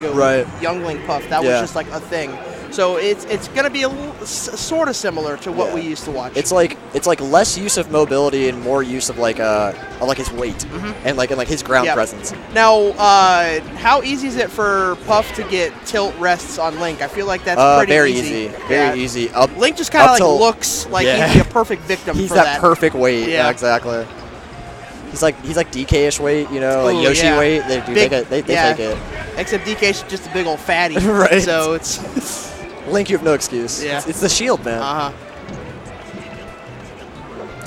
right. Young Link Puff. That was just like a thing. So it's going to be sort of similar to what we used to watch. It's like less use of mobility and more use of like his weight and like his ground presence. Now, how easy is it for Puff to get tilt rests on Link? I feel like that's pretty very easy. Very easy. Link just kind of like looks like he'd be a perfect victim he's for that. He's that perfect weight. Yeah, exactly. He's like DK-ish weight, you know, like Yoshi weight. They take it. Except DK's just a big old fatty. Right. So it's Link, you have no excuse. Yeah. It's the shield, man.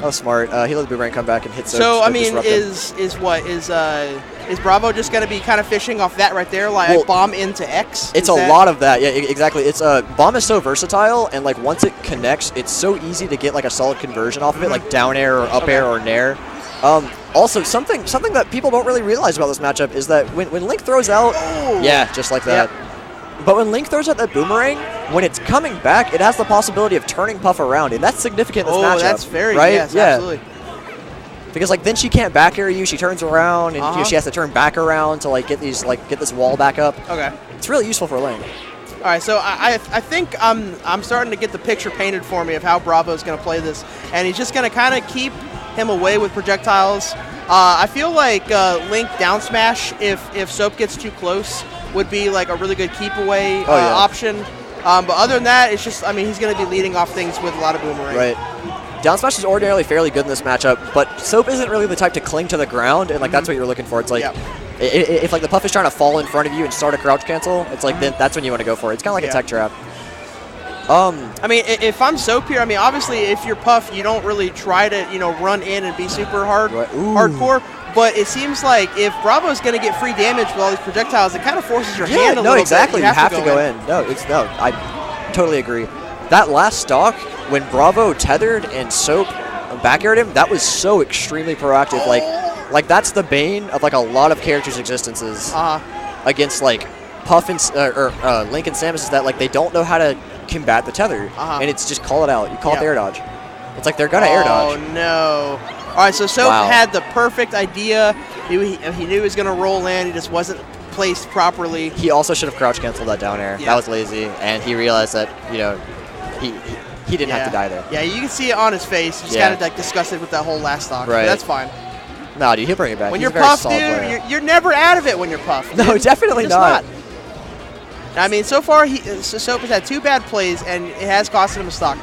Oh, smart. He let the boomerang come back and hit. So I mean, is Bravo just going to be kind of fishing off that right there, like bomb into X? It's a lot of that. Yeah, exactly. It's bomb is so versatile, and like once it connects, it's so easy to get like a solid conversion off of it, like down air or up air or nair. Also, something that people don't really realize about this matchup is that when Link throws out, just like that. Yep. But when Link throws out that boomerang, when it's coming back, it has the possibility of turning Puff around, and that's significant in this matchup. Oh, that's very right. Yes, absolutely. Because like then she can't back air you. She turns around, and she has to turn back around to like get this wall back up. Okay. It's really useful for Link. All right, so I think I'm starting to get the picture painted for me of how Bravo's going to play this, and he's just going to kind of keep him away with projectiles. I feel like Link down smash if Soap gets too close would be like a really good keep away option. But other than that, it's just, I mean, he's going to be leading off things with a lot of boomerang. Right. Down smash is ordinarily fairly good in this matchup, but Soap isn't really the type to cling to the ground, and like that's what you're looking for. It's like if like the Puff is trying to fall in front of you and start a crouch cancel, it's like then that's when you want to go for it. It's kind of like a tech trap. I mean, if I'm Soap here, I mean, obviously, if you're Puff, you don't really try to, run in and be super hardcore. But it seems like if Bravo's going to get free damage with all these projectiles, it kind of forces your hand a little bit. Exactly. You have to go in. I totally agree. That last stock, when Bravo tethered and Soap back aired him, that was so extremely proactive. Like that's the bane of like a lot of characters' existences against like Puff and Link and Samus, is that like they don't know how to combat the tether, and it's just call it out. You call it the air dodge. It's like they're gonna air dodge. Oh no! All right, so Soap had the perfect idea. He knew he was gonna roll in. He just wasn't placed properly. He also should have crouch canceled that down air. That was lazy, and he realized that he didn't have to die there. Yeah, you can see it on his face. He's kind of like disgusted with that whole last stock. Right. But that's fine. No, dude, he'll bring it back. When you're Puff, dude, you're never out of it when you're Puff. No, definitely not. I mean, so far, Soap has had 2 bad plays, and it has cost him a stock.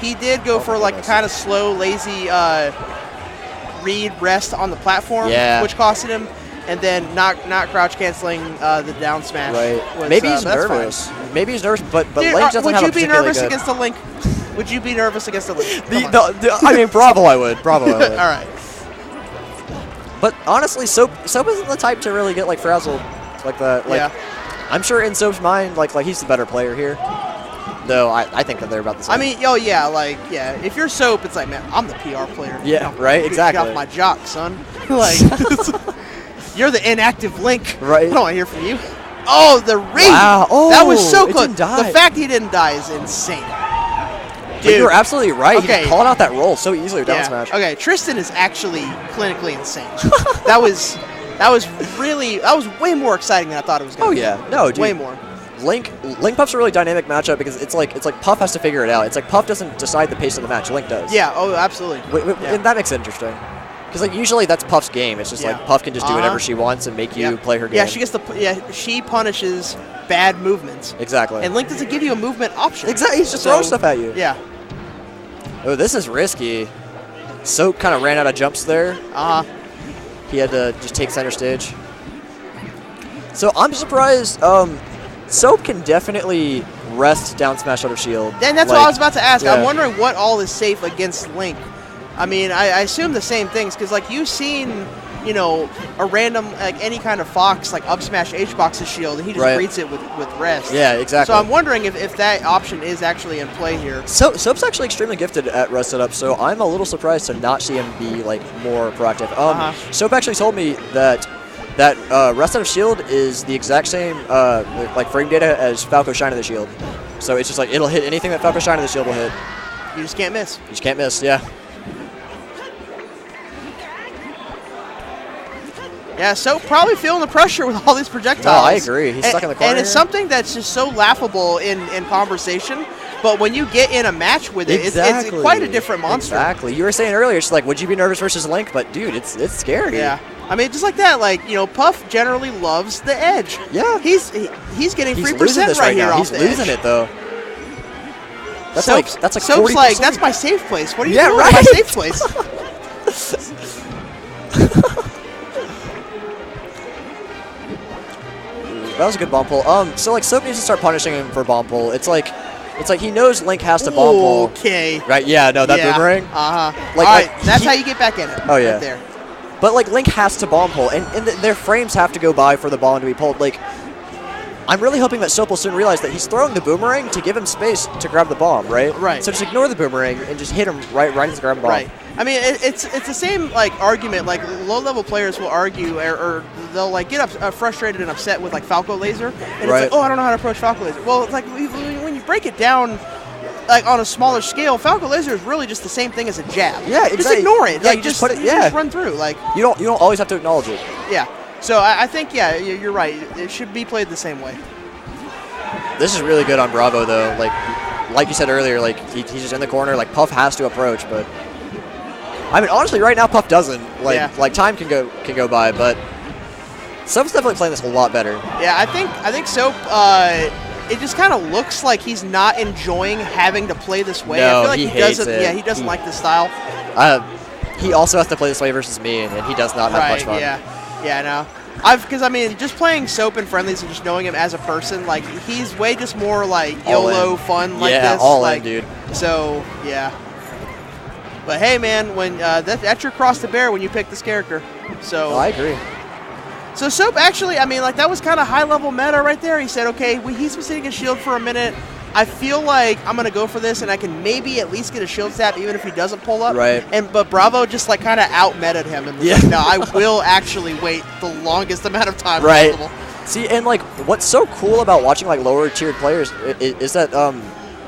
He did go for like a kind of slow, lazy read rest on the platform, which costed him, and then not crouch canceling the down smash. Right. Maybe he's nervous. Maybe he's nervous, but dude, Link doesn't have a particularly good. Would you be nervous against the Link? Would you be nervous against the Link? I mean, Bravo, I would. Bravo, I would. All right. But honestly, Soap isn't the type to really get like frazzled like that. Like, I'm sure in Soap's mind, like he's the better player here. Though I think that they're about the same. I mean, if you're Soap, it's like, man, I'm the PR player. Yeah, right, exactly. Get off my jock, son. Like, you're the inactive Link. Right. I don't want to hear from you. Oh, the read. Wow. Oh, that was so close. Didn't die. The fact he didn't die is insane. Dude, you're absolutely right. Okay. He called out that roll so easily with down smash. Okay, Tristan is actually clinically insane. that was way more exciting than I thought it was going to be. Oh yeah, no, dude. Way more. Link Puff's a really dynamic matchup because it's like Puff has to figure it out. It's like Puff doesn't decide the pace of the match. Link does. Yeah. Oh, absolutely. And that makes it interesting. Because like usually that's Puff's game. It's just like Puff can just do whatever she wants and make you play her game. Yeah, she punishes bad movements. Exactly. And Link doesn't give you a movement option. Exactly. He's just throwing stuff at you. Yeah. Oh, this is risky. Soap kind of ran out of jumps there. He had to just take center stage. So I'm surprised. Soap can definitely rest down smash out of shield. And that's what I was about to ask. I'm wondering what all is safe against Link. I mean, I assume the same things because like you've seen, a random like any kind of Fox like up smash H box's shield and he just reads it with rest. Yeah, exactly. So I'm wondering if that option is actually in play here. Soap's actually extremely gifted at rest setup, so I'm a little surprised to not see him be like more proactive. Soap actually told me that rest out of shield is the exact same like frame data as Falco Shine of the Shield. So it's just like it'll hit anything that Falco Shine of the Shield will hit. You just can't miss. You just can't miss, yeah. Yeah, so probably feeling the pressure with all these projectiles. No, I agree. He's stuck in the corner. And it's something that's just so laughable in conversation, but when you get in a match with it, it's quite a different monster. Exactly. You were saying earlier, it's like, would you be nervous versus Link? But, dude, it's scary. Yeah. I mean, just like that, Puff generally loves the edge. Yeah. He's getting 3% right here off the edge. He's losing it, though. That's Soap's, like Soap's 40%. like, that's my safe place. What are you doing right? with my safe place? That was a good bomb pull. So like Soap needs to start punishing him for bomb pull. It's like he knows Link has to bomb pull. Okay. Right? Yeah. No, that boomerang. All right, that's how you get back in it. Oh yeah. Right there. But like Link has to bomb pull, and their frames have to go by for the bomb to be pulled. Like, I'm really hoping that Soap will soon realize that he's throwing the boomerang to give him space to grab the bomb. Right. Right. So just ignore the boomerang and just hit him right as grab the bomb. Right. I mean, it's the same like argument. Like low-level players will argue, or they'll like get frustrated and upset with like Falco Laser, and it's like, oh, I don't know how to approach Falco Laser. Well, it's like when you break it down, like on a smaller scale, Falco Laser is really just the same thing as a jab. Yeah, exactly. Just ignore it. Yeah, like you just put it. Yeah, just run through. Like you don't always have to acknowledge it. Yeah. So I think you're right. It should be played the same way. This is really good on Bravo though. Like you said earlier, like he's just in the corner. Like Puff has to approach, but I mean honestly, right now Puff doesn't. Like time can go by, but Soap's definitely playing this a lot better. Yeah, I think Soap. It just kind of looks like he's not enjoying having to play this way. No, I feel like he doesn't. hates it. Yeah, he doesn't like this style. He also has to play this way versus me, and he does not have much fun. Yeah, I know. Because I mean, just playing Soap in friendlies and just knowing him as a person, like he's way just more like YOLO fun like this. Yeah, all like, in, dude. So yeah. But hey, man, when that's your cross to bear when you pick this character. So I agree. So Soap actually, I mean, like that was kind of high level meta right there. He said, okay, he's been sitting in shield for a minute. I feel like I'm gonna go for this, and I can maybe at least get a shield stab even if he doesn't pull up. Right. But Bravo just like kind of out meted him, and was like, no, I will actually wait the longest amount of time possible. See, and like what's so cool about watching like lower tiered players is that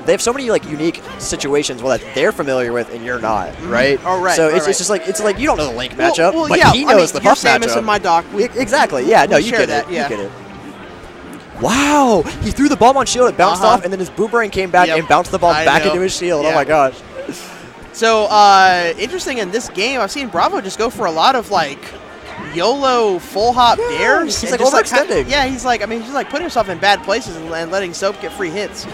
they have so many like unique situations that they're familiar with and you're not, right? Oh, right. So right, it's just like you don't know the Link matchup, well, but yeah, he knows the Puff you're matchup. Samus and my doc. Exactly. Yeah. No, you get it. Yeah. You get it. Wow, he threw the bomb on shield, it bounced off, and then his boomerang came back and bounced the bomb back into his shield. Yeah. Oh my gosh. So, interesting in this game, I've seen Bravo just go for a lot of like YOLO full hop dares. He's like overextending. He's like putting himself in bad places and letting Soap get free hits.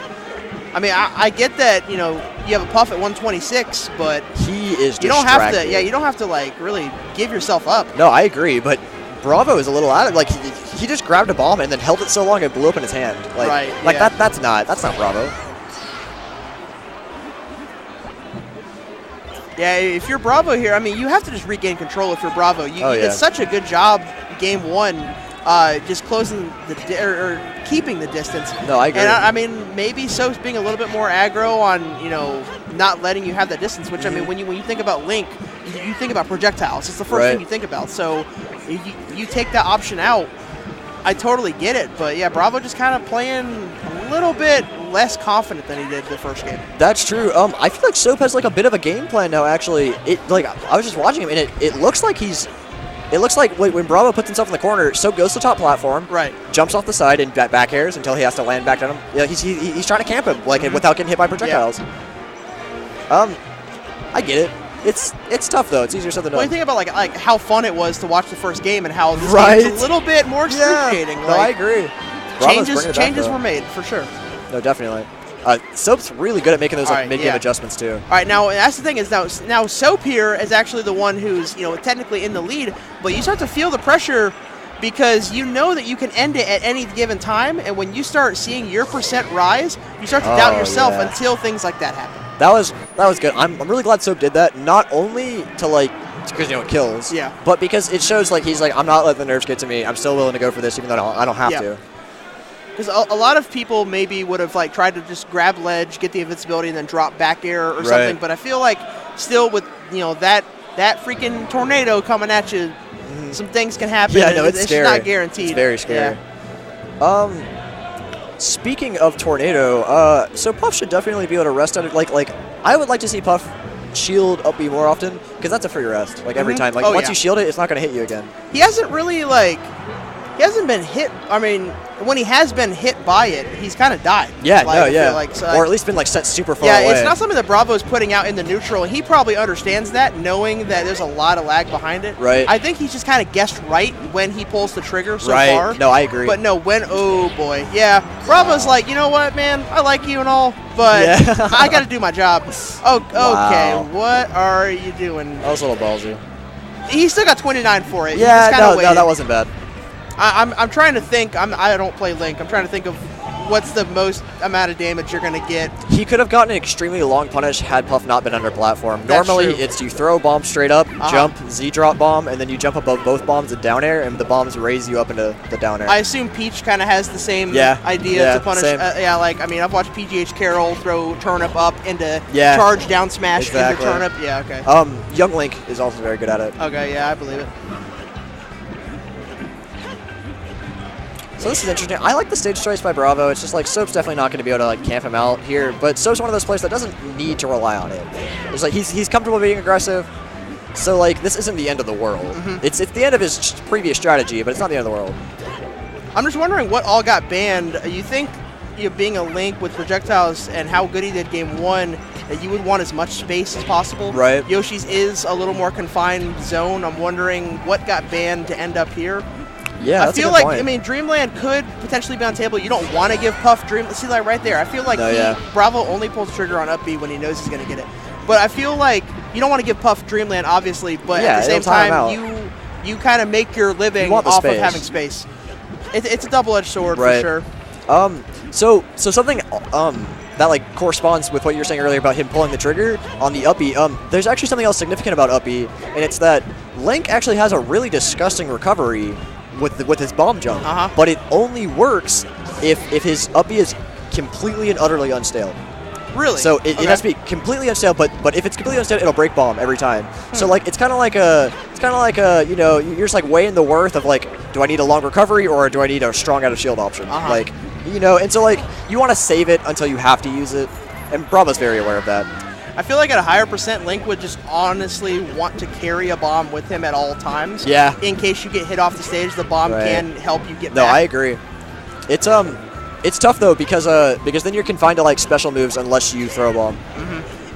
I mean, I get that, you have a Puff at 126, but he is distracted. You don't have to. Yeah, you don't have to like really give yourself up. No, I agree, but Bravo is a little out of like he just grabbed a bomb and then held it so long it blew up in his hand. That's not Bravo. Yeah, if you're Bravo here, I mean, you have to just regain control if you're Bravo. You did such a good job game one, just closing or keeping the distance. No, I agree. And I mean, maybe Soap's being a little bit more aggro on, not letting you have that distance, which, I mean, when you think about Link, you think about projectiles. It's the first thing you think about. So you take that option out, I totally get it. But, yeah, Bravo just kind of playing a little bit less confident than he did the first game. That's true. I feel like Soap has like a bit of a game plan now, actually. I was just watching him, and it looks like when Bravo puts himself in the corner, Soap goes to the top platform, jumps off the side and back airs until he has to land back down him. Yeah, he's trying to camp him without getting hit by projectiles. Yeah. I get it. It's tough though. It's easier said than done. When you think about like how fun it was to watch the first game and how this game's a little bit more excruciating. Yeah. No, I agree. Changes were made for sure. No, definitely. Soap's really good at making those mid-game adjustments too. All right, now that's the thing is now Soap here is actually the one who's technically in the lead, but you start to feel the pressure because you know that you can end it at any given time, and when you start seeing your percent rise, you start to doubt yourself until things like that happen. That was good. I'm really glad Soap did that, not only to because it kills, but because it shows he's I'm not letting the nerves get to me. I'm still willing to go for this even though I don't have to. Because a lot of people maybe would have tried to just grab ledge, get the invincibility, and then drop back air or something. But I feel like still with that freaking tornado coming at you, some things can happen. Yeah, no, it's scary. Not guaranteed. It's very scary. Yeah. Speaking of tornado, so Puff should definitely be able to rest under I would like to see Puff shield up B more often, because that's a free rest, like every time. Like once you shield it, it's not going to hit you again. He hasn't really he hasn't been hit. I mean, when he has been hit by it, he's kind of died. Yeah, so or at least been like set super far away. Yeah, it's not something that Bravo's putting out in the neutral, and he probably understands that, knowing that there's a lot of lag behind it. Right. I think he's just kind of guessed right when he pulls the trigger so far. No, I agree. But no, oh boy, yeah. Bravo's like, you know what, man, I like you and all, but I got to do my job. Oh, okay, what are you doing? That was a little ballsy. He still got 29 for it. Yeah, no, that wasn't bad. I'm trying to think. I don't play Link. I'm trying to think of what's the most amount of damage you're going to get. He could have gotten an extremely long punish had Puff not been under platform. Normally, it's you throw a bomb straight up, jump, Z-drop bomb, and then you jump above both bombs and down air, and the bombs raise you up into the down air. I assume Peach kind of has the same idea to punish. I mean, I've watched PGH Carroll throw turnip up into charge down smash into turnip. Yeah, okay. Young Link is also very good at it. Okay, yeah, I believe it. So this is interesting. I like the stage choice by Bravo. It's just like Soap's definitely not going to be able to like camp him out here, but Soap's one of those players that doesn't need to rely on it. It's like he's comfortable being aggressive, so like this isn't the end of the world. It's the end of his previous strategy, but it's not the end of the world. I'm just wondering what all got banned. You think being a Link with projectiles and how good he did game 1, that you would want as much space as possible. Right. Yoshi's is a little more confined zone. I'm wondering what got banned to end up here. Yeah, I feel like, I mean, Dreamland could potentially be on table. You don't want to give Puff Dreamland. See, like right there, I feel like Bravo only pulls the trigger on up B when he knows he's going to get it. But I feel like you don't want to give Puff Dreamland, obviously, but at the same time, you kind of make your living off of having space. It's a double-edged sword for sure. So something that like corresponds with what you were saying earlier about him pulling the trigger on the up B. There's actually something else significant about up B, and it's that Link actually has a really disgusting recovery with his bomb jump, but it only works if his up B is completely and utterly unstale. Really? So it has to be completely unstale, but if it's completely unstale, it'll break bomb every time. So like it's kind of like a you know, you're just like weighing the worth of like, do I need a long recovery or do I need a strong out of shield option? Like, you know, and so like you want to save it until you have to use it, and Bravo's very aware of that. I feel like at a higher percent, Link would just honestly want to carry a bomb with him at all times. Yeah. In case you get hit off the stage, the bomb can help you get back. No, I agree. It's tough though because then you're confined to like special moves unless you throw a bomb.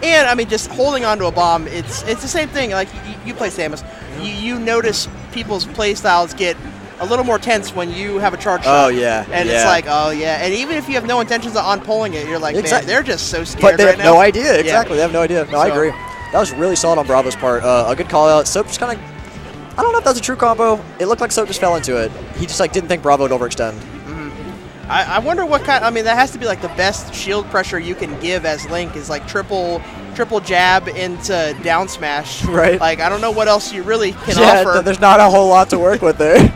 And I mean, just holding onto a bomb, it's the same thing. Like you play Samus, you notice people's play styles get a little more tense when you have a charge shot. Oh yeah. And it's like, oh yeah. And even if you have no intentions on pulling it, you're like, man, they're just so scared. But they have right now. no idea. Exactly, they have no idea. No, I agree. That was really solid on Bravo's part. A good call out. Soap just kind of, I don't know if that was a true combo. It looked like Soap just fell into it. He just like didn't think Bravo would overextend. I wonder what kind. I mean, that has to be like the best shield pressure you can give as Link is like triple jab into down smash. Right. Like I don't know what else you really can offer. There's not a whole lot to work with there.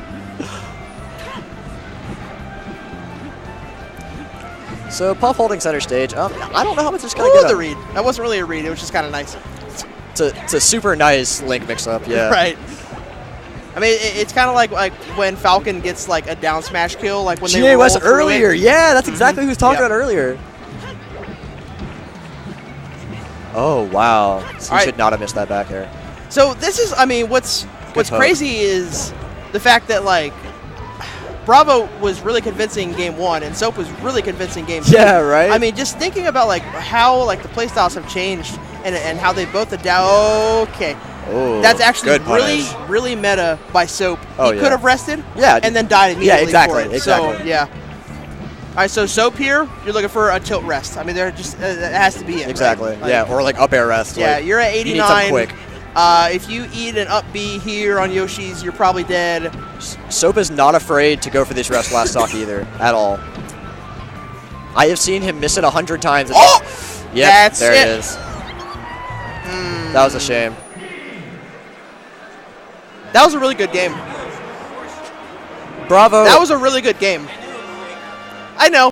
So Puff holding center stage. I don't know how much it's going to get. The read. That wasn't really a read. It was just kind of nice. It's a super nice Link mix-up. Yeah. Right. I mean, it's kind of like when Falcon gets like a down smash kill, like when they roll West earlier. Yeah, that's exactly who was talking about earlier. Oh wow! So he should not have missed that back air. So this is, I mean, what's crazy is the fact that like Bravo was really convincing game 1 and Soap was really convincing game 2. Yeah, right. I mean, just thinking about like how like the playstyles have changed and how they both adapt. Okay. Oh, that's actually really meta by Soap. He could have rested and then died immediately. Yeah, exactly. For it. So, yeah. All right, so Soap here, you're looking for a tilt rest. I mean, there just it has to be it. Exactly. Right? Like, yeah, or like up air rest. Yeah, like, you're at 89. You need something quick. If you eat an up B here on Yoshi's, you're probably dead. Soap is not afraid to go for this rest last stock either, at all. I have seen him miss it 100 times. Oh! Yep, there it is. That was a shame. That was a really good game. Bravo. That was a really good game. I know.